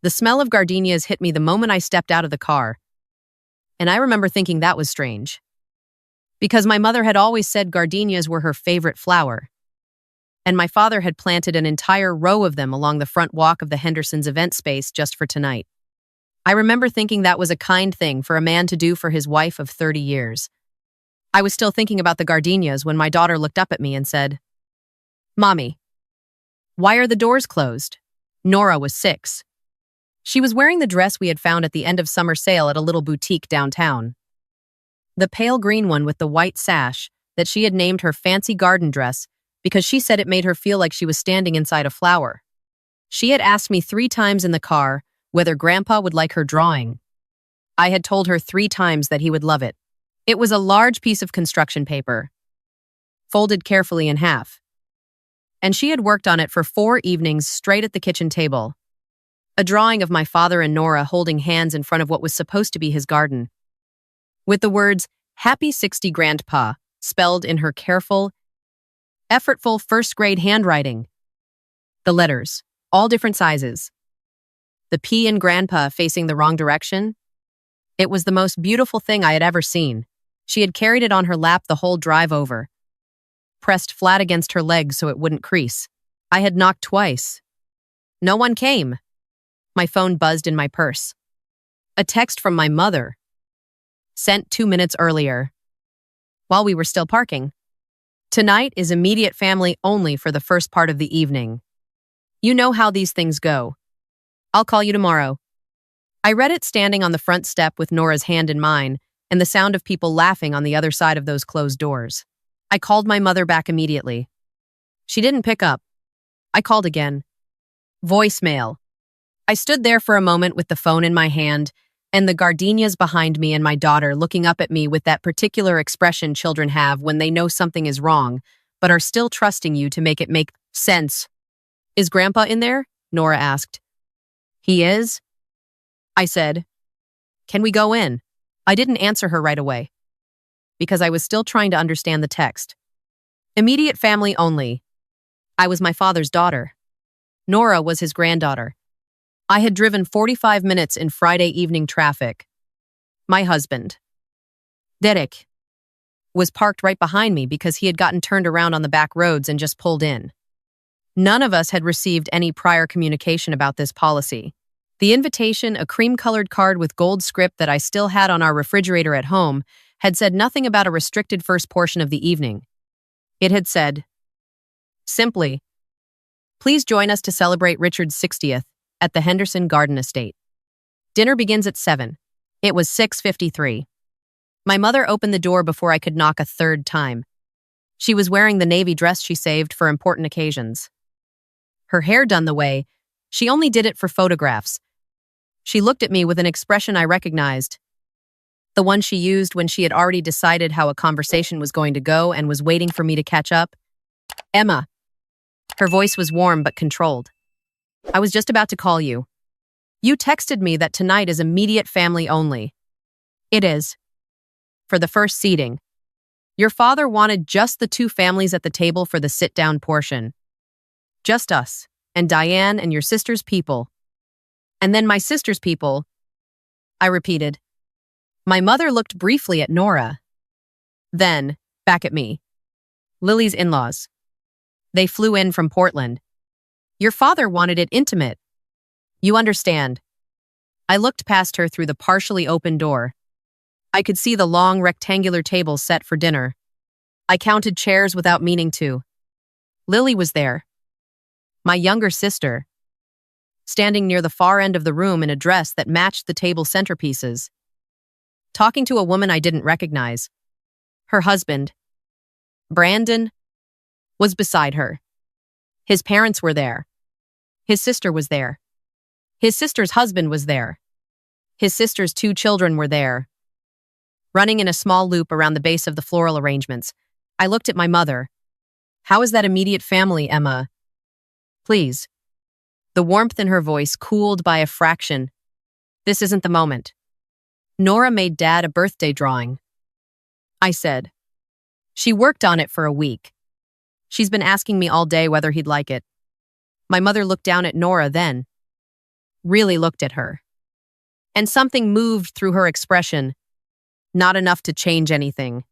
The smell of gardenias hit me the moment I stepped out of the car, and I remember thinking that was strange. Because my mother had always said gardenias were her favorite flower, and my father had planted an entire row of them along the front walk of the Hendersons' event space just for tonight. I remember thinking that was a kind thing for a man to do for his wife of 30 years. I was still thinking about the gardenias when my daughter looked up at me and said, "Mommy, why are the doors closed?" Nora was 6. She was wearing the dress we had found at the end of summer sale at a little boutique downtown. The pale green one with the white sash that she had named her fancy garden dress because she said it made her feel like she was standing inside a flower. She had asked me 3 times in the car whether Grandpa would like her drawing. I had told her 3 times that he would love it. It was a large piece of construction paper, folded carefully in half, and she had worked on it for 4 evenings straight at the kitchen table. A drawing of my father and Nora holding hands in front of what was supposed to be his garden, with the words, "Happy 60 Grandpa," spelled in her careful, effortful first-grade handwriting. The letters, all different sizes. The P in Grandpa facing the wrong direction. It was the most beautiful thing I had ever seen. She had carried it on her lap the whole drive over, pressed flat against her legs so it wouldn't crease. I had knocked twice. No one came. My phone buzzed in my purse. A text from my mother, sent 2 minutes earlier, while we were still parking. "Tonight is immediate family only for the first part of the evening. You know how these things go. I'll call you tomorrow." I read it standing on the front step with Nora's hand in mine and the sound of people laughing on the other side of those closed doors. I called my mother back immediately. She didn't pick up. I called again. Voicemail. I stood there for a moment with the phone in my hand and the gardenias behind me and my daughter looking up at me with that particular expression children have when they know something is wrong, but are still trusting you to make it make sense. "Is Grandpa in there?" Nora asked. "He is?" I said. "Can we go in?" I didn't answer her right away, because I was still trying to understand the text. Immediate family only. I was my father's daughter. Nora was his granddaughter. I had driven 45 minutes in Friday evening traffic. My husband, Derek, was parked right behind me because he had gotten turned around on the back roads and just pulled in. None of us had received any prior communication about this policy. The invitation, a cream-colored card with gold script that I still had on our refrigerator at home, had said nothing about a restricted first portion of the evening. It had said, simply, "Please join us to celebrate Richard's 60th at the Henderson Garden Estate. Dinner begins at 7. It was 6:53. My mother opened the door before I could knock a 3rd time. She was wearing the navy dress she saved for important occasions. Her hair done the way, she only did it for photographs. She looked at me with an expression I recognized, the one she used when she had already decided how a conversation was going to go and was waiting for me to catch up. "Emma." Her voice was warm but controlled. "I was just about to call you. You texted me that tonight is immediate family only." "It is. For the first seating. Your father wanted just the 2 families at the table for the sit-down portion. Just us, and Diane and your sister's people. And then my sister's people," I repeated. My mother looked briefly at Nora. Then, back at me. "Lily's in-laws. They flew in from Portland. Your father wanted it intimate. You understand." I looked past her through the partially open door. I could see the long rectangular table set for dinner. I counted chairs without meaning to. Lily was there. My younger sister, standing near the far end of the room in a dress that matched the table centerpieces, talking to a woman I didn't recognize. Her husband, Brandon, was beside her. His parents were there. His sister was there. His sister's husband was there. His sister's 2 children were there. Running in a small loop around the base of the floral arrangements, I looked at my mother. "How is that immediate family, Emma? Please." The warmth in her voice cooled by a fraction. "This isn't the moment. Nora made Dad a birthday drawing." I said. "She worked on it for a week. She's been asking me all day whether he'd like it." My mother looked down at Nora then. really looked at her. And something moved through her expression, not enough to change anything,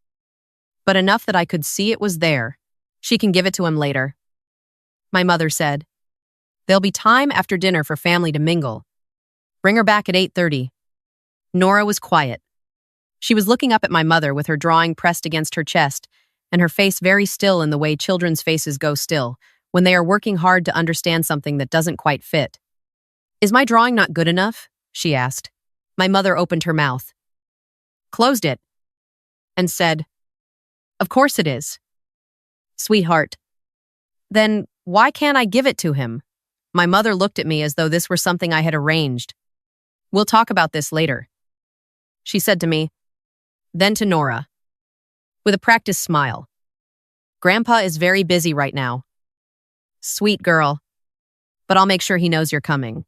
but enough that I could see it was there. She can give it to him later. My mother said, "There'll be time after dinner for family to mingle. Bring her back at 8:30. Nora was quiet. She was looking up at my mother with her drawing pressed against her chest and her face very still in the way children's faces go still when they are working hard to understand something that doesn't quite fit. "Is my drawing not good enough?" she asked. My mother opened her mouth, closed it, and said, "Of course it is." "Sweetheart, then why can't I give it to him?" My mother looked at me as though this were something I had arranged. "We'll talk about this later," she said to me, then to Nora, with a practiced smile. "Grandpa is very busy right now." "Sweet girl, but I'll make sure he knows you're coming."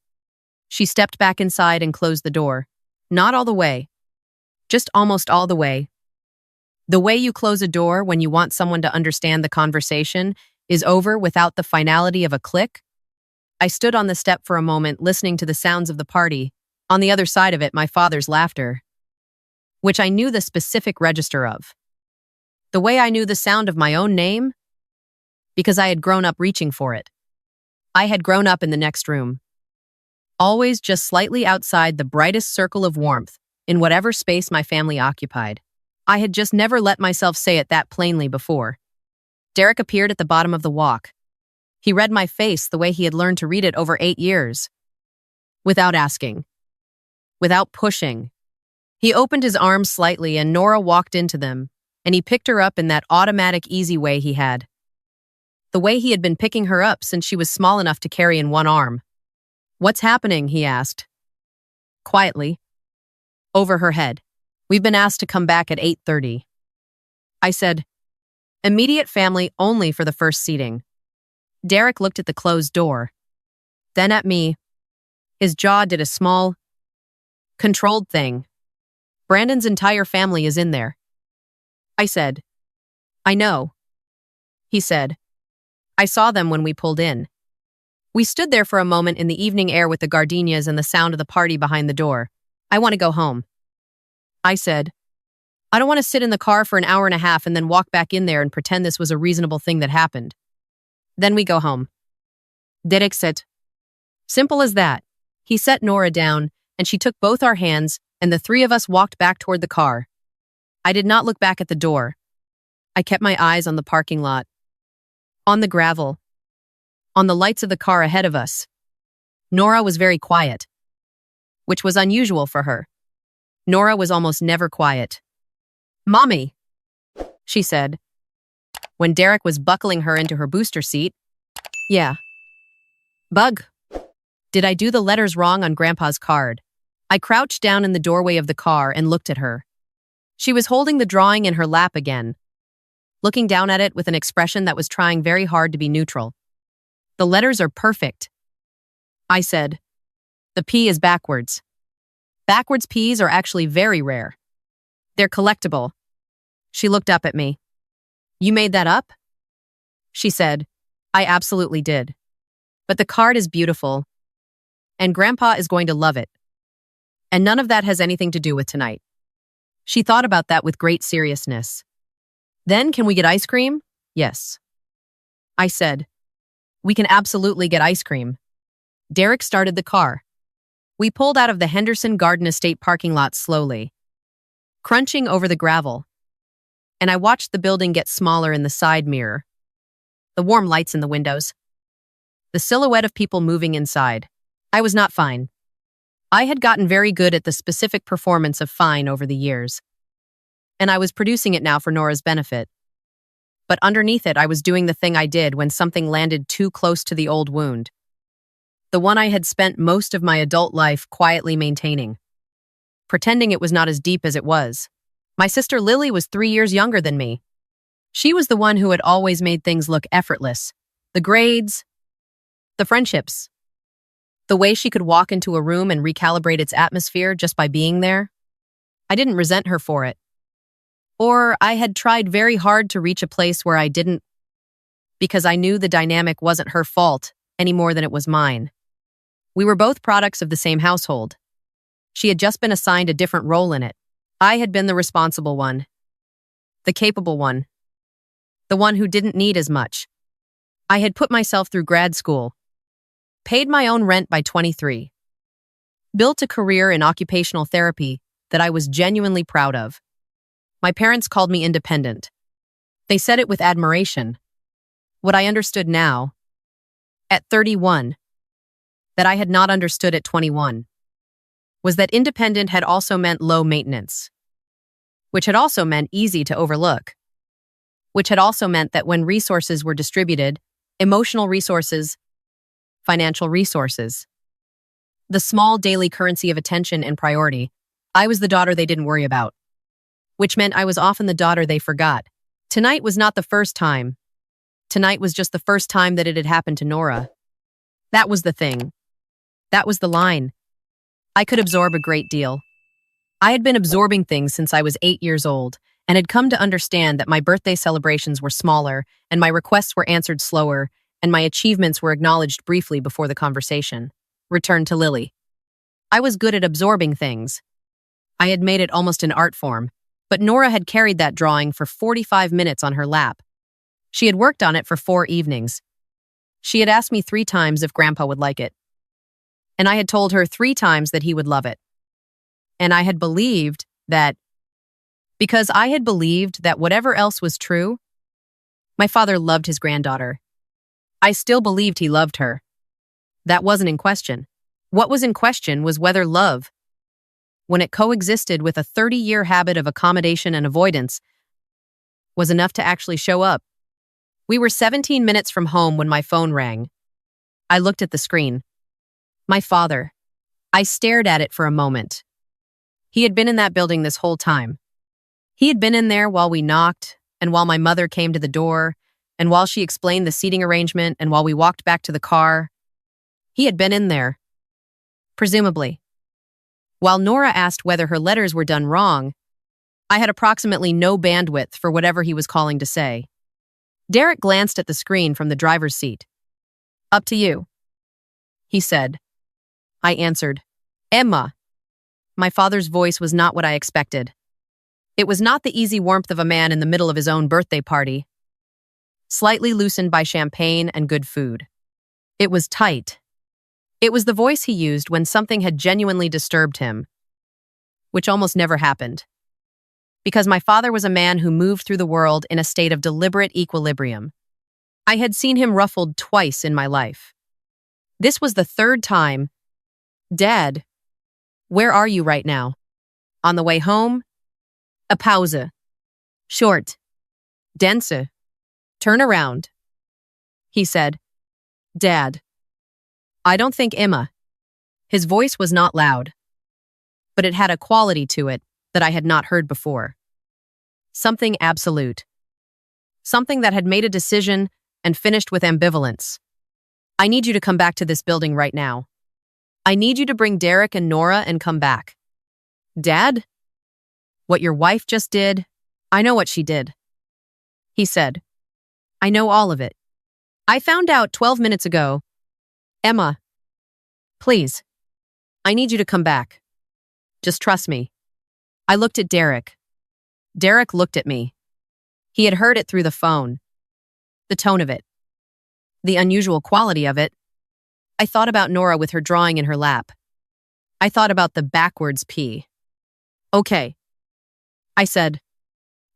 She stepped back inside and closed the door. Not all the way, just almost all the way. The way you close a door when you want someone to understand the conversation is over without the finality of a click. I stood on the step for a moment listening to the sounds of the party. On the other side of it, my father's laughter, which I knew the specific register of. The way I knew the sound of my own name, because I had grown up reaching for it. I had grown up in the next room, always just slightly outside the brightest circle of warmth in whatever space my family occupied. I had just never let myself say it that plainly before. Derek appeared at the bottom of the walk. He read my face the way he had learned to read it over 8 years. Without asking. Without pushing. He opened his arms slightly and Nora walked into them, and he picked her up in that automatic, easy way he had. The way he had been picking her up since she was small enough to carry in one arm. "What's happening?" he asked. Quietly. Over her head. "We've been asked to come back at 8:30. I said, "Immediate family only for the first seating." Derek looked at the closed door, then at me. His jaw did a small, controlled thing. "Brandon's entire family is in there." I said, "I know." He said, "I saw them when we pulled in." We stood there for a moment in the evening air with the gardenias and the sound of the party behind the door. "I want to go home." I said, "I don't want to sit in the car for an hour and a half and then walk back in there and pretend this was a reasonable thing that happened. Then we go home." Derek said, "Simple as that." He set Nora down, and she took both our hands, and the three of us walked back toward the car. I did not look back at the door. I kept my eyes on the parking lot, on the gravel, on the lights of the car ahead of us. Nora was very quiet, which was unusual for her. Nora was almost never quiet. "Mommy," she said, when Derek was buckling her into her booster seat. "Yeah." "Bug. Did I do the letters wrong on Grandpa's card?" I crouched down in the doorway of the car and looked at her. She was holding the drawing in her lap again, looking down at it with an expression that was trying very hard to be neutral. "The letters are perfect." I said, "The P is backwards." Backwards P's are actually very rare. They're collectible. She looked up at me. "You made that up?" She said, "I absolutely did. But the card is beautiful, and Grandpa is going to love it. And none of that has anything to do with tonight." She thought about that with great seriousness. "Then can we get ice cream?" "Yes." I said, "We can absolutely get ice cream." Derek started the car. We pulled out of the Henderson Garden Estate parking lot slowly, crunching over the gravel, and I watched the building get smaller in the side mirror, the warm lights in the windows, the silhouette of people moving inside. I was not fine. I had gotten very good at the specific performance of fine over the years, and I was producing it now for Nora's benefit. But underneath it, I was doing the thing I did when something landed too close to the old wound. The one I had spent most of my adult life quietly maintaining, pretending it was not as deep as it was. My sister Lily was 3 years younger than me. She was the one who had always made things look effortless. The grades, the friendships, the way she could walk into a room and recalibrate its atmosphere just by being there. I didn't resent her for it. Or I had tried very hard to reach a place where I didn't, because I knew the dynamic wasn't her fault any more than it was mine. We were both products of the same household. She had just been assigned a different role in it. I had been the responsible one, the capable one, the one who didn't need as much. I had put myself through grad school, paid my own rent by 23, built a career in occupational therapy that I was genuinely proud of. My parents called me independent. They said it with admiration. What I understood now, at 31, that I had not understood at 21, was that independent had also meant low maintenance, which had also meant easy to overlook, which had also meant that when resources were distributed, emotional resources, financial resources, the small daily currency of attention and priority, I was the daughter they didn't worry about, which meant I was often the daughter they forgot. Tonight was not the first time. Tonight was just the first time that it had happened to Nora. That was the thing. That was the line. I could absorb a great deal. I had been absorbing things since I was 8 years old and had come to understand that my birthday celebrations were smaller and my requests were answered slower and my achievements were acknowledged briefly before the conversation returned to Lily. I was good at absorbing things. I had made it almost an art form, but Nora had carried that drawing for 45 minutes on her lap. She had worked on it for 4 evenings. She had asked me 3 times if Grandpa would like it. And I had told her 3 times that he would love it. And I had believed that, because I had believed that whatever else was true, my father loved his granddaughter. I still believed he loved her. That wasn't in question. What was in question was whether love, when it coexisted with a 30-year habit of accommodation and avoidance, was enough to actually show up. We were 17 minutes from home when my phone rang. I looked at the screen. My father. I stared at it for a moment. He had been in that building this whole time. He had been in there while we knocked, and while my mother came to the door, and while she explained the seating arrangement, and while we walked back to the car. He had been in there. Presumably. While Nora asked whether her letters were done wrong, I had approximately no bandwidth for whatever he was calling to say. Derek glanced at the screen from the driver's seat. Up to you, he said. I answered, Emma. My father's voice was not what I expected. It was not the easy warmth of a man in the middle of his own birthday party, slightly loosened by champagne and good food. It was tight. It was the voice he used when something had genuinely disturbed him, which almost never happened. Because my father was a man who moved through the world in a state of deliberate equilibrium. I had seen him ruffled twice in my life. This was the 3rd time. Dad, where are you right now? On the way home? A pause. Short. Dense. Turn around. He said, Dad. I don't think Emma. His voice was not loud, but it had a quality to it that I had not heard before. Something absolute. Something that had made a decision and finished with ambivalence. I need you to come back to this building right now. I need you to bring Derek and Nora and come back. Dad? What your wife just did, I know what she did. He said, I know all of it. I found out 12 minutes ago. Emma, please, I need you to come back. Just trust me. I looked at Derek. Derek looked at me. He had heard it through the phone. The tone of it. The unusual quality of it. I thought about Nora with her drawing in her lap. I thought about the backwards P. Okay. I said,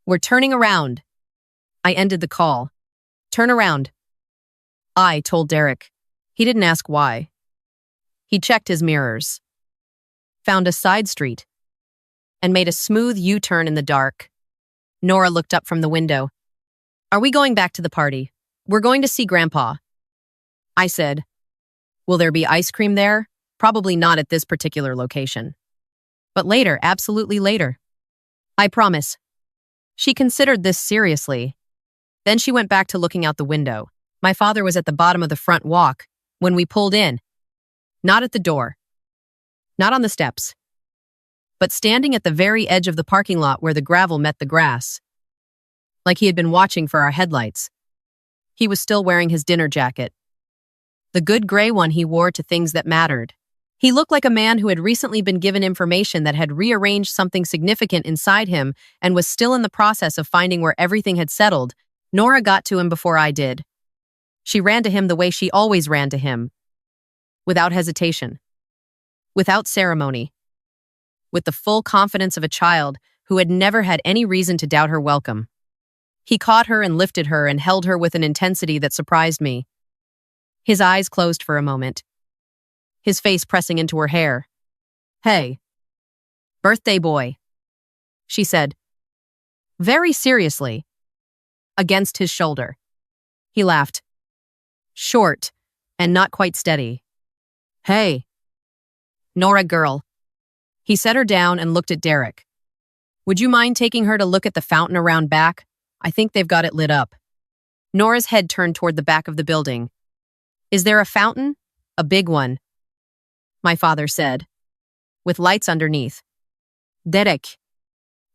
we're turning around. I ended the call. Turn around. I told Derek. He didn't ask why. He checked his mirrors, found a side street, and made a smooth U-turn in the dark. Nora looked up from the window. Are we going back to the party? We're going to see Grandpa. I said, will there be ice cream there? Probably not at this particular location. But later, absolutely later. I promise. She considered this seriously. Then she went back to looking out the window. My father was at the bottom of the front walk when we pulled in. Not at the door. Not on the steps. But standing at the very edge of the parking lot where the gravel met the grass. Like he had been watching for our headlights. He was still wearing his dinner jacket. the good gray one he wore to things that mattered. He looked like a man who had recently been given information that had rearranged something significant inside him and was still in the process of finding where everything had settled. Nora got to him before I did. She ran to him the way she always ran to him, without hesitation, without ceremony, with the full confidence of a child who had never had any reason to doubt her welcome. He caught her and lifted her and held her with an intensity that surprised me. His eyes closed for a moment, his face pressing into her hair. "Hey, birthday boy," she said, very seriously, against his shoulder. He laughed, short and not quite steady. "Hey, Nora girl." He set her down and looked at Derek. "Would you mind taking her to look at the fountain around back? I think they've got it lit up." Nora's head turned toward the back of the building. "Is there a fountain? A big one?" My father said, "with lights underneath." "Derek."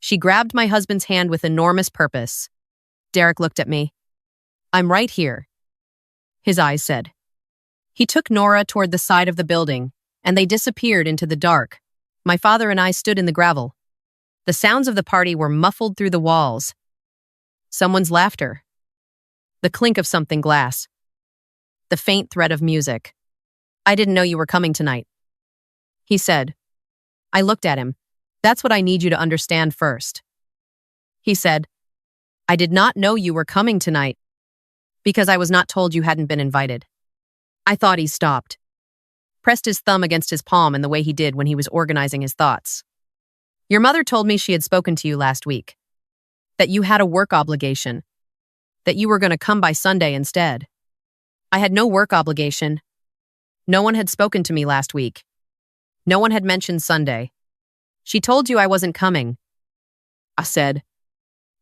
She grabbed my husband's hand with enormous purpose. Derek looked at me. "I'm right here," his eyes said. He took Nora toward the side of the building, and they disappeared into the dark. My father and I stood in the gravel. The sounds of the party were muffled through the walls. Someone's laughter. The clink of something glass. The faint thread of music. "I didn't know you were coming tonight," he said. I looked at him. "That's what I need you to understand first." He said, "I did not know you were coming tonight because I was not told you hadn't been invited." I thought he stopped, pressed his thumb against his palm in the way he did when he was organizing his thoughts. "Your mother told me she had spoken to you last week, that you had a work obligation, that you were going to come by Sunday instead." I had no work obligation. No one had spoken to me last week. No one had mentioned Sunday. "She told you I wasn't coming." I said,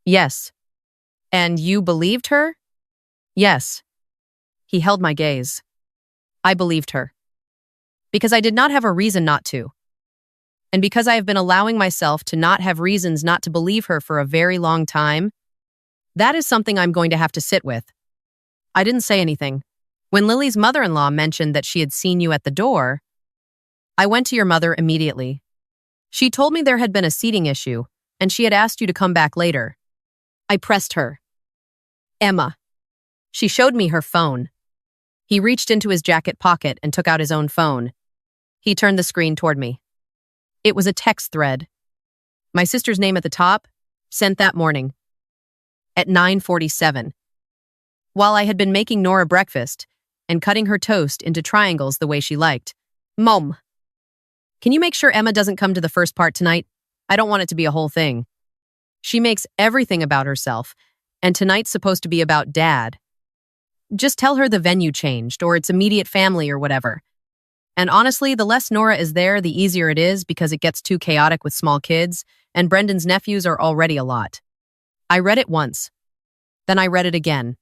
"Yes." "And you believed her?" "Yes." He held my gaze. I believed her. Because I did not have a reason not to. And because I have been allowing myself to not have reasons not to believe her for a very long time, that is something I'm going to have to sit with. I didn't say anything. When Lily's mother-in-law mentioned that she had seen you at the door, I went to your mother immediately. She told me there had been a seating issue, and she had asked you to come back later. I pressed her. "Emma." She showed me her phone. He reached into his jacket pocket and took out his own phone. He turned the screen toward me. It was a text thread. My sister's name at the top, sent that morning. At 9:47. While I had been making Nora breakfast and cutting her toast into triangles the way she liked. "Mom, can you make sure Emma doesn't come to the first part tonight? I don't want it to be a whole thing. She makes everything about herself, and tonight's supposed to be about Dad. Just tell her the venue changed, or its immediate family, or whatever. And honestly, the less Nora is there, the easier it is because it gets too chaotic with small kids, and Brendan's nephews are already a lot." I read it once. Then I read it again.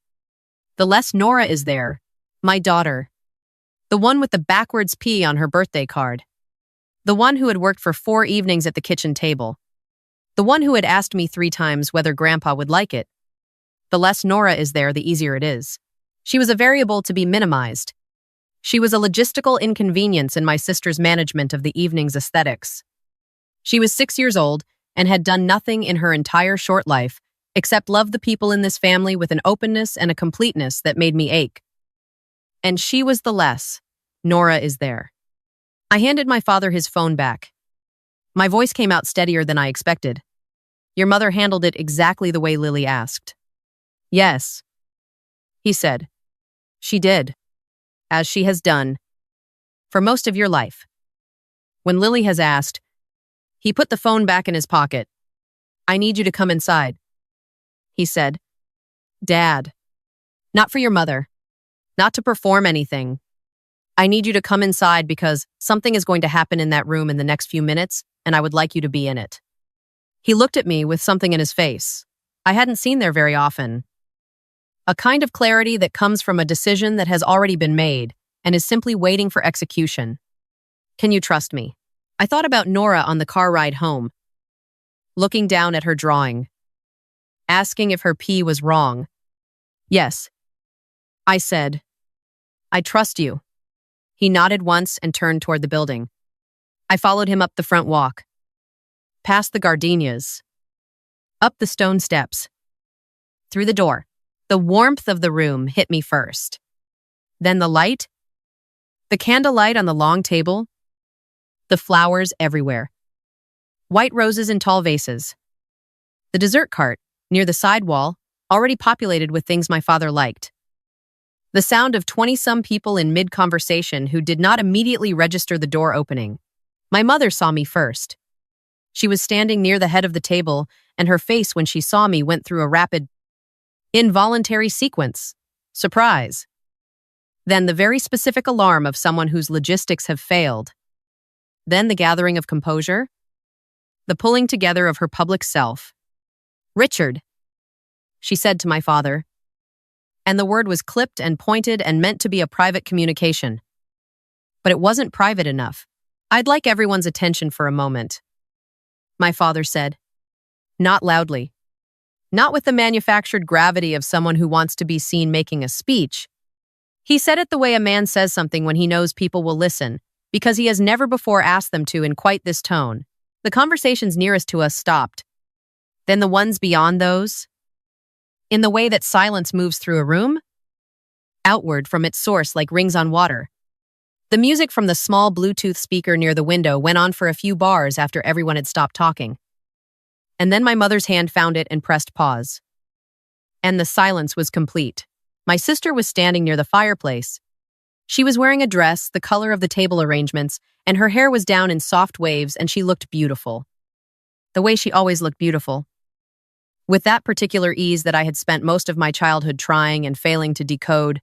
The less Nora is there, my daughter. The one with the backwards P on her birthday card. The one who had worked for 4 evenings at the kitchen table. The one who had asked me 3 times whether Grandpa would like it. The less Nora is there, the easier it is. She was a variable to be minimized. She was a logistical inconvenience in my sister's management of the evening's aesthetics. She was 6 years old and had done nothing in her entire short life except love the people in this family with an openness and a completeness that made me ache. And she was the less. Nora is there. I handed my father his phone back. My voice came out steadier than I expected. "Your mother handled it exactly the way Lily asked." "Yes," he said. "She did, as she has done, for most of your life. When Lily has asked," he put the phone back in his pocket. "I need you to come inside," he said. "Dad, not for your mother, not to perform anything. I need you to come inside because something is going to happen in that room in the next few minutes, and I would like you to be in it." He looked at me with something in his face I hadn't seen there very often. A kind of clarity that comes from a decision that has already been made and is simply waiting for execution. "Can you trust me?" I thought about Nora on the car ride home, looking down at her drawing, asking if her P was wrong. "Yes," I said. I trust you. He nodded once and turned toward the building. I followed him up the front walk, past the gardenias, up the stone steps, through the door. The warmth of the room hit me first. Then the light, the candlelight on the long table, the flowers everywhere. White roses in tall vases. The dessert cart, near the side wall, already populated with things my father liked. The sound of 20-some people in mid-conversation who did not immediately register the door opening. My mother saw me first. She was standing near the head of the table, and her face when she saw me went through a rapid, involuntary sequence. Surprise. Then the very specific alarm of someone whose logistics have failed. Then the gathering of composure. The pulling together of her public self. Richard, she said to my father. And the word was clipped and pointed and meant to be a private communication. But it wasn't private enough. I'd like everyone's attention for a moment. My father said. Not loudly. Not with the manufactured gravity of someone who wants to be seen making a speech. He said it the way a man says something when he knows people will listen, because he has never before asked them to in quite this tone. The conversations nearest to us stopped. Then the ones beyond those? In the way that silence moves through a room? Outward from its source like rings on water. The music from the small Bluetooth speaker near the window went on for a few bars after everyone had stopped talking. And then my mother's hand found it and pressed pause. And the silence was complete. My sister was standing near the fireplace. She was wearing a dress, the color of the table arrangements, and her hair was down in soft waves, and she looked beautiful. The way she always looked beautiful. With that particular ease that I had spent most of my childhood trying and failing to decode.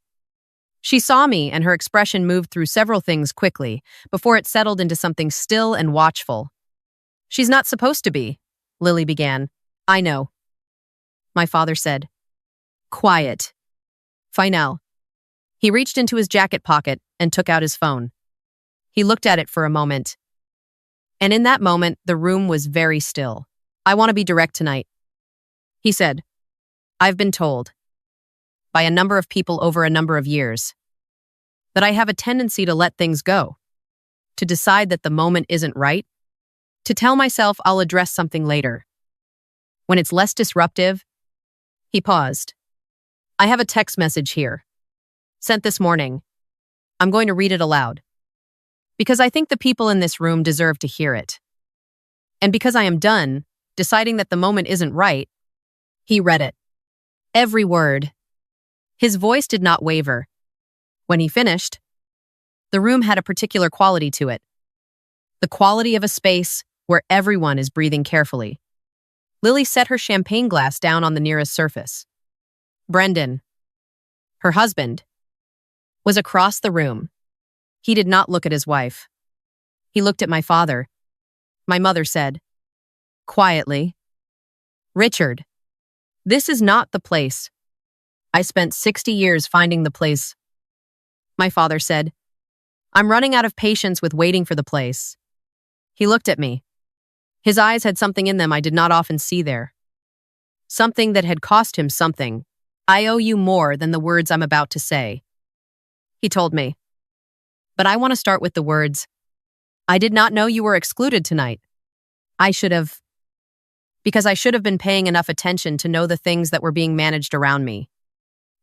She saw me, and her expression moved through several things quickly, before it settled into something still and watchful. She's not supposed to be, Lily began. I know. My father said. Quiet. Final. He reached into his jacket pocket and took out his phone. He looked at it for a moment. And in that moment, the room was very still. I want to be direct tonight. He said, I've been told, by a number of people over a number of years, that I have a tendency to let things go, to decide that the moment isn't right, to tell myself I'll address something later. When it's less disruptive, he paused. I have a text message here, sent this morning. I'm going to read it aloud, because I think the people in this room deserve to hear it. And because I am done, deciding that the moment isn't right, he read it. Every word. His voice did not waver. When he finished, the room had a particular quality to it. The quality of a space where everyone is breathing carefully. Lily set her champagne glass down on the nearest surface. Brendan, her husband, was across the room. He did not look at his wife. He looked at my father. My mother said, quietly, Richard, this is not the place. I spent 60 years finding the place. My father said, I'm running out of patience with waiting for the place. He looked at me. His eyes had something in them I did not often see there. Something that had cost him something. I owe you more than the words I'm about to say. He told me. But I want to start with the words, I did not know you were excluded tonight. Because I should have been paying enough attention to know the things that were being managed around me.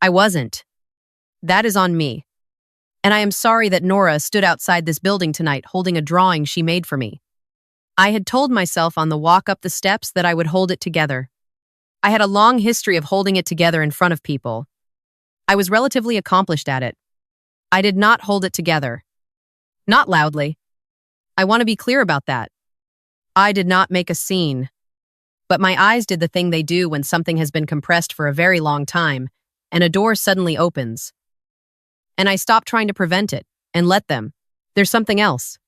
I wasn't. That is on me. And I am sorry that Nora stood outside this building tonight holding a drawing she made for me. I had told myself on the walk up the steps that I would hold it together. I had a long history of holding it together in front of people. I was relatively accomplished at it. I did not hold it together. Not loudly. I want to be clear about that. I did not make a scene. But my eyes did the thing they do when something has been compressed for a very long time, and a door suddenly opens. And I stopped trying to prevent it, and let them. There's something else.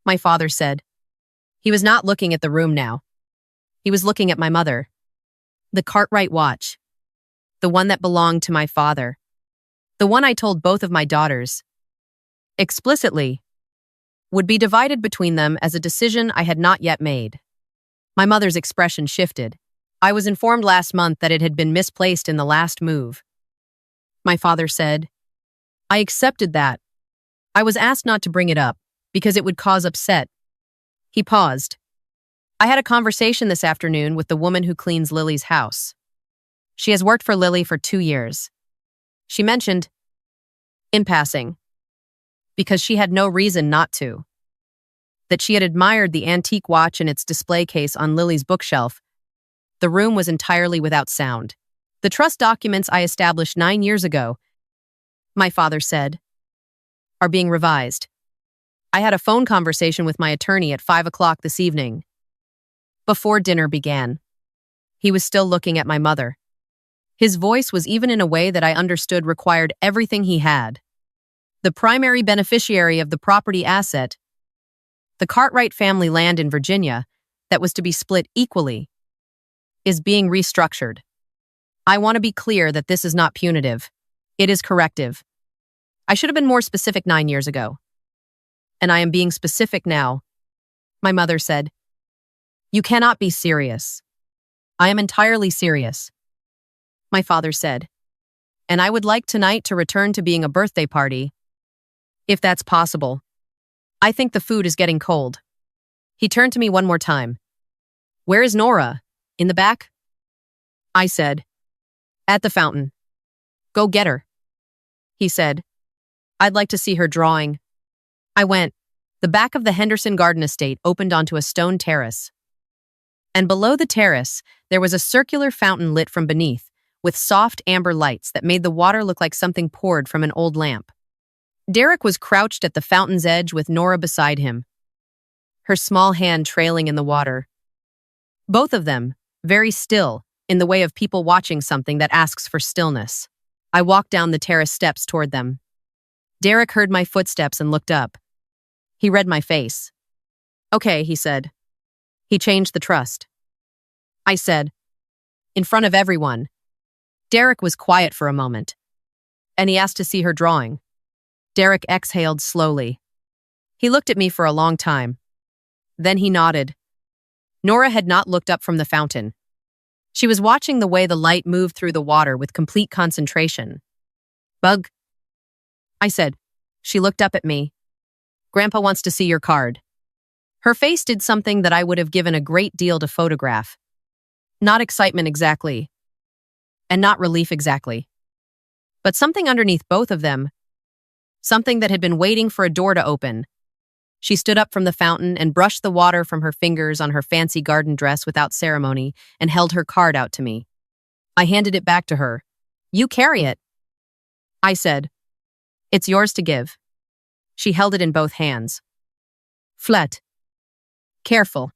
My father said. He was not looking at the room now. He was looking at my mother. The Cartwright watch. The one that belonged to my father. The one I told both of my daughters. Explicitly. Would be divided between them as a decision I had not yet made. My mother's expression shifted. I was informed last month that it had been misplaced in the last move. My father said, I accepted that. I was asked not to bring it up, because it would cause upset. He paused. I had a conversation this afternoon with the woman who cleans Lily's house. She has worked for Lily for 2 years. She mentioned, in passing, because she had no reason not to, that she had admired the antique watch in its display case on Lily's bookshelf. The room was entirely without sound. The trust documents I established 9 years ago, my father said, are being revised. I had a phone conversation with my attorney at 5 o'clock this evening. Before dinner began, he was still looking at my mother. His voice was even in a way that I understood required everything he had. The primary beneficiary of the property asset, the Cartwright family land in Virginia, that was to be split equally, is being restructured. I want to be clear that this is not punitive. It is corrective. I should have been more specific 9 years ago. And I am being specific now. My mother said, "You cannot be serious." I am entirely serious. My father said, "And I would like tonight to return to being a birthday party, if that's possible. I think the food is getting cold." He turned to me one more time. "Where is Nora? In the back?" I said, "At the fountain." "Go get her." He said, "I'd like to see her drawing." I went. The back of the Henderson Garden Estate opened onto a stone terrace. And below the terrace, there was a circular fountain lit from beneath, with soft amber lights that made the water look like something poured from an old lamp. Derek was crouched at the fountain's edge with Nora beside him, her small hand trailing in the water. Both of them, very still, in the way of people watching something that asks for stillness. I walked down the terrace steps toward them. Derek heard my footsteps and looked up. He read my face. "Okay," he said. He changed the trust. I said, "In front of everyone." Derek was quiet for a moment, and he asked to see her drawing. Derek exhaled slowly. He looked at me for a long time. Then he nodded. Nora had not looked up from the fountain. She was watching the way the light moved through the water with complete concentration. "Bug?" I said. She looked up at me. "Grandpa wants to see your card." Her face did something that I would have given a great deal to photograph. Not excitement exactly, and not relief exactly, but something underneath both of them, something that had been waiting for a door to open. She stood up from the fountain and brushed the water from her fingers on her fancy garden dress without ceremony and held her card out to me. I handed it back to her. "You carry it." I said, "It's yours to give." She held it in both hands. Flet. Careful.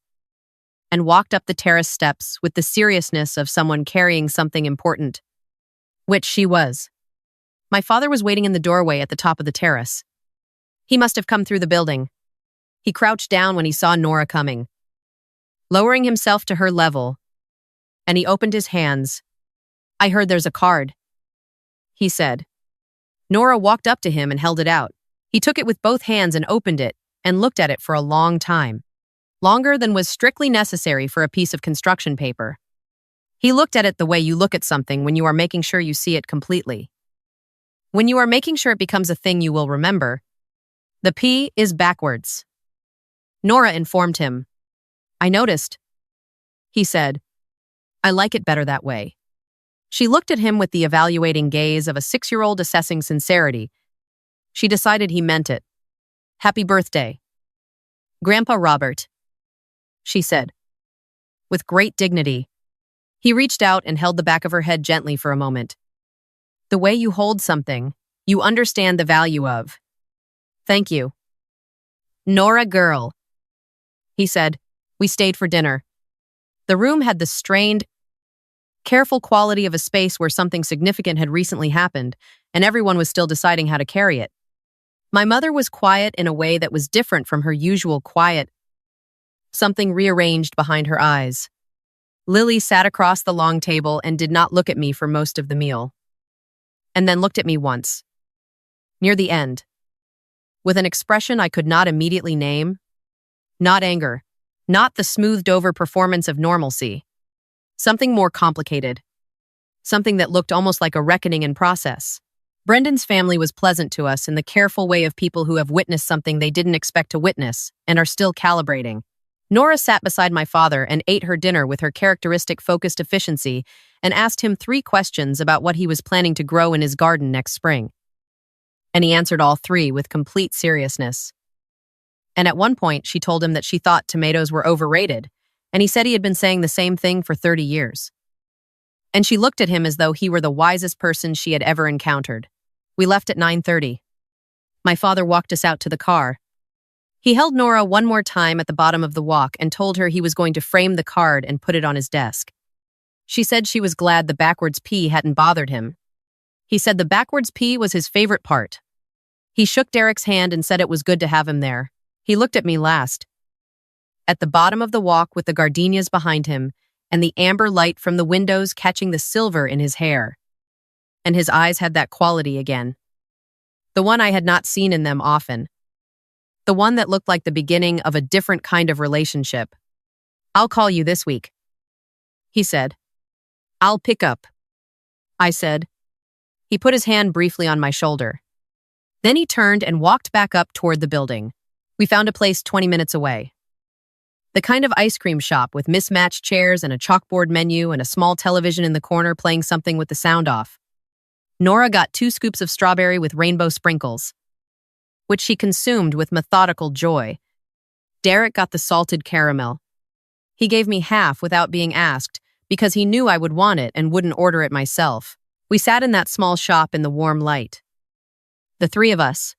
And walked up the terrace steps with the seriousness of someone carrying something important. Which she was. My father was waiting in the doorway at the top of the terrace. He must have come through the building. He crouched down when he saw Nora coming. Lowering himself to her level, and he opened his hands. "I heard there's a card," he said. Nora walked up to him and held it out. He took it with both hands and opened it and looked at it for a long time. Longer than was strictly necessary for a piece of construction paper. He looked at it the way you look at something when you are making sure you see it completely. When you are making sure it becomes a thing you will remember. The P is backwards. Nora informed him. "I noticed," he said. "I like it better that way." She looked at him with the evaluating gaze of a 6-year-old assessing sincerity. She decided he meant it. "Happy birthday, Grandpa Robert," she said. With great dignity, he reached out and held the back of her head gently for a moment. "The way you hold something, you understand the value of." "Thank you, Nora girl," he said. We stayed for dinner. The room had the strained, careful quality of a space where something significant had recently happened, and everyone was still deciding how to carry it. My mother was quiet in a way that was different from her usual quiet. Something rearranged behind her eyes. Lily sat across the long table and did not look at me for most of the meal. And then looked at me once. Near the end. With an expression I could not immediately name. Not anger. Not the smoothed-over performance of normalcy. Something more complicated. Something that looked almost like a reckoning in process. Brendan's family was pleasant to us in the careful way of people who have witnessed something they didn't expect to witness and are still calibrating. Nora sat beside my father and ate her dinner with her characteristic focused efficiency and asked him 3 questions about what he was planning to grow in his garden next spring. And he answered all 3 with complete seriousness. And at one point, she told him that she thought tomatoes were overrated, and he said he had been saying the same thing for 30 years. And she looked at him as though he were the wisest person she had ever encountered. We left at 9:30. My father walked us out to the car. He held Nora one more time at the bottom of the walk and told her he was going to frame the card and put it on his desk. She said she was glad the backwards P hadn't bothered him. He said the backwards P was his favorite part. He shook Derek's hand and said it was good to have him there. He looked at me last. At the bottom of the walk with the gardenias behind him and the amber light from the windows catching the silver in his hair. And his eyes had that quality again. The one I had not seen in them often. The one that looked like the beginning of a different kind of relationship. "I'll call you this week," he said. "I'll pick up," I said. He put his hand briefly on my shoulder. Then he turned and walked back up toward the building. We found a place 20 minutes away. The kind of ice cream shop with mismatched chairs and a chalkboard menu and a small television in the corner playing something with the sound off. Nora got 2 scoops of strawberry with rainbow sprinkles, which she consumed with methodical joy. Derek got the salted caramel. He gave me half without being asked because he knew I would want it and wouldn't order it myself. We sat in that small shop in the warm light. The 3 of us.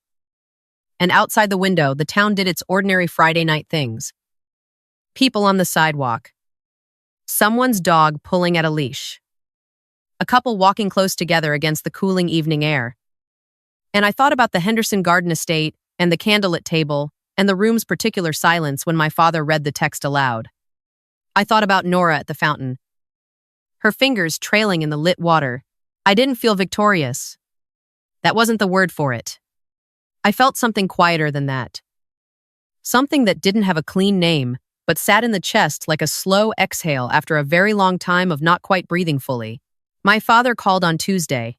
And outside the window, the town did its ordinary Friday night things. People on the sidewalk. Someone's dog pulling at a leash. A couple walking close together against the cooling evening air. And I thought about the Henderson Garden Estate and the candlelit table and the room's particular silence when my father read the text aloud. I thought about Nora at the fountain. Her fingers trailing in the lit water. I didn't feel victorious. That wasn't the word for it. I felt something quieter than that. Something that didn't have a clean name, but sat in the chest like a slow exhale after a very long time of not quite breathing fully. My father called on Tuesday,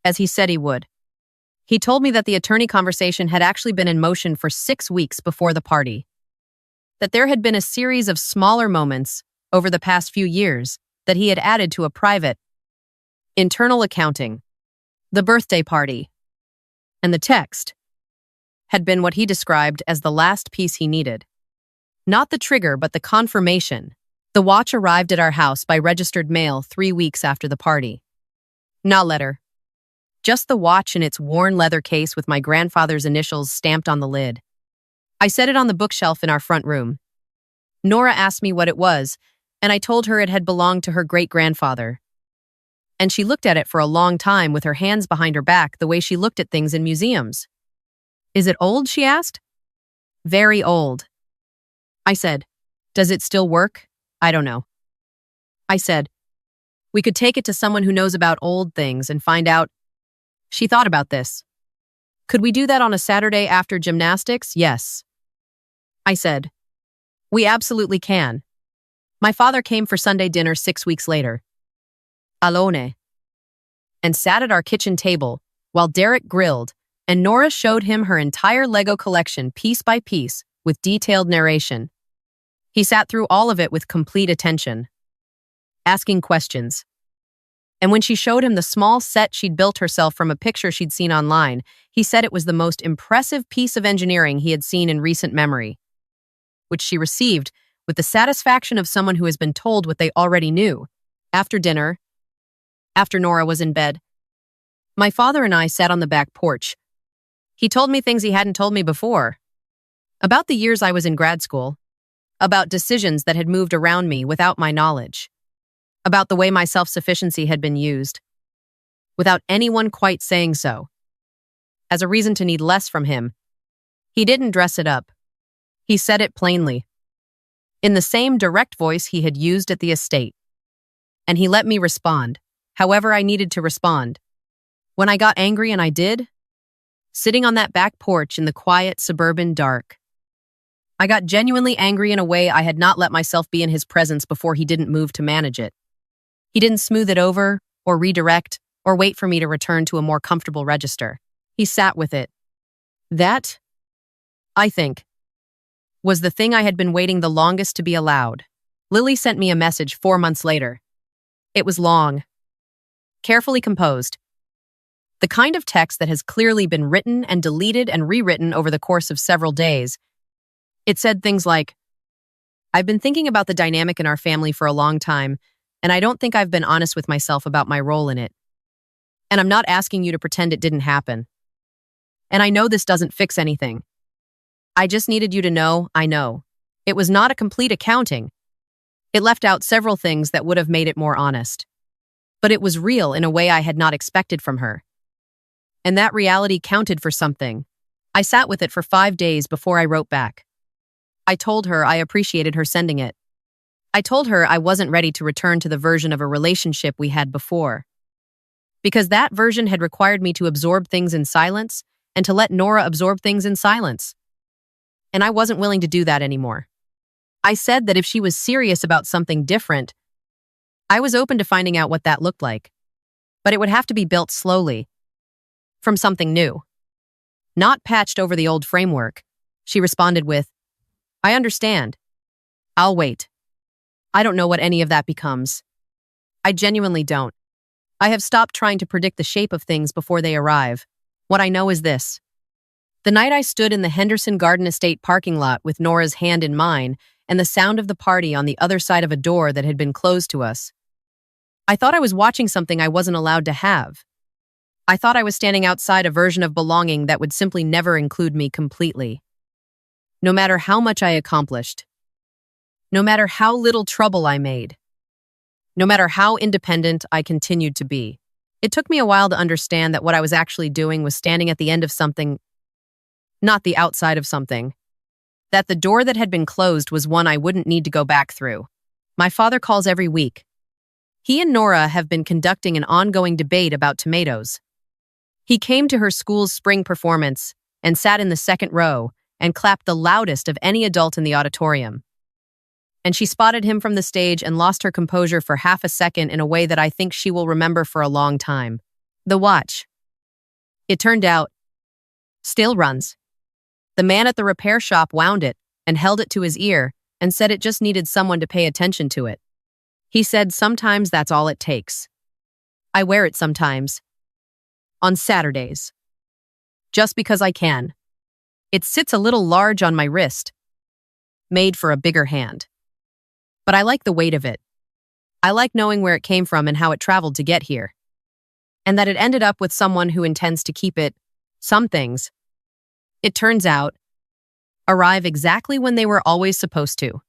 as he said he would. He told me that the attorney conversation had actually been in motion for 6 weeks before the party. That there had been a series of smaller moments over the past few years that he had added to a private, internal accounting. The birthday party. And the text had been what he described as the last piece he needed. Not the trigger, but the confirmation. The watch arrived at our house by registered mail 3 weeks after the party. No letter. Just the watch in its worn leather case with my grandfather's initials stamped on the lid. I set it on the bookshelf in our front room. Nora asked me what it was, and I told her it had belonged to her great-grandfather. And she looked at it for a long time with her hands behind her back the way she looked at things in museums. "Is it old?" she asked. "Very old." I said, "Does it still work?" "I don't know." I said, "We could take it to someone who knows about old things and find out." She thought about this. "Could we do that on a Saturday after gymnastics?" "Yes." I said, "We absolutely can." My father came for Sunday dinner 6 weeks later. Alone. And sat at our kitchen table while Derek grilled and Nora showed him her entire Lego collection piece by piece with detailed narration. He sat through all of it with complete attention, asking questions. And when she showed him the small set she'd built herself from a picture she'd seen online, he said it was the most impressive piece of engineering he had seen in recent memory, which she received with the satisfaction of someone who has been told what they already knew. After dinner, after Nora was in bed, my father and I sat on the back porch. He told me things he hadn't told me before. About the years I was in grad school. About decisions that had moved around me without my knowledge. About the way my self-sufficiency had been used. Without anyone quite saying so. As a reason to need less from him. He didn't dress it up. He said it plainly. In the same direct voice he had used at the estate. And he let me respond, however I needed to respond. When I got angry, and I did, sitting on that back porch in the quiet suburban dark, I got genuinely angry in a way I had not let myself be in his presence before he didn't move to manage it. He didn't smooth it over or redirect. or wait for me to return to a more comfortable register. He sat with it. That, I think, was the thing I had been waiting the longest to be allowed. Lily sent me a message 4 months later. It was long, carefully composed. The kind of text that has clearly been written and deleted and rewritten over the course of several days. It said things like, I've been thinking about the dynamic in our family for a long time, and I don't think I've been honest with myself about my role in it. And I'm not asking you to pretend it didn't happen. And I know this doesn't fix anything. I just needed you to know, I know. It was not a complete accounting. It left out several things that would have made it more honest. But it was real in a way I had not expected from her. And that reality counted for something. I sat with it for 5 days before I wrote back. I told her I appreciated her sending it. I told her I wasn't ready to return to the version of a relationship we had before. Because that version had required me to absorb things in silence and to let Nora absorb things in silence. And I wasn't willing to do that anymore. I said that if she was serious about something different, I was open to finding out what that looked like. But it would have to be built slowly, from something new. Not patched over the old framework. She responded with, I understand. I'll wait. I don't know what any of that becomes. I genuinely don't. I have stopped trying to predict the shape of things before they arrive. What I know is this. The night I stood in the Henderson Garden Estate parking lot with Nora's hand in mine and the sound of the party on the other side of a door that had been closed to us, I thought I was watching something I wasn't allowed to have. I thought I was standing outside a version of belonging that would simply never include me completely. No matter how much I accomplished, no matter how little trouble I made, no matter how independent I continued to be. It took me a while to understand that what I was actually doing was standing at the end of something, not the outside of something. That the door that had been closed was one I wouldn't need to go back through. My father calls every week. He and Nora have been conducting an ongoing debate about tomatoes. He came to her school's spring performance and sat in the second row and clapped the loudest of any adult in the auditorium. And she spotted him from the stage and lost her composure for half a second in a way that I think she will remember for a long time. The watch. It turned out, still runs. The man at the repair shop wound it and held it to his ear and said it just needed someone to pay attention to it. He said sometimes that's all it takes. I wear it sometimes. On Saturdays. Just because I can. It sits a little large on my wrist. Made for a bigger hand. But I like the weight of it. I like knowing where it came from and how it traveled to get here. And that it ended up with someone who intends to keep it, some things, it turns out, arrive exactly when they were always supposed to.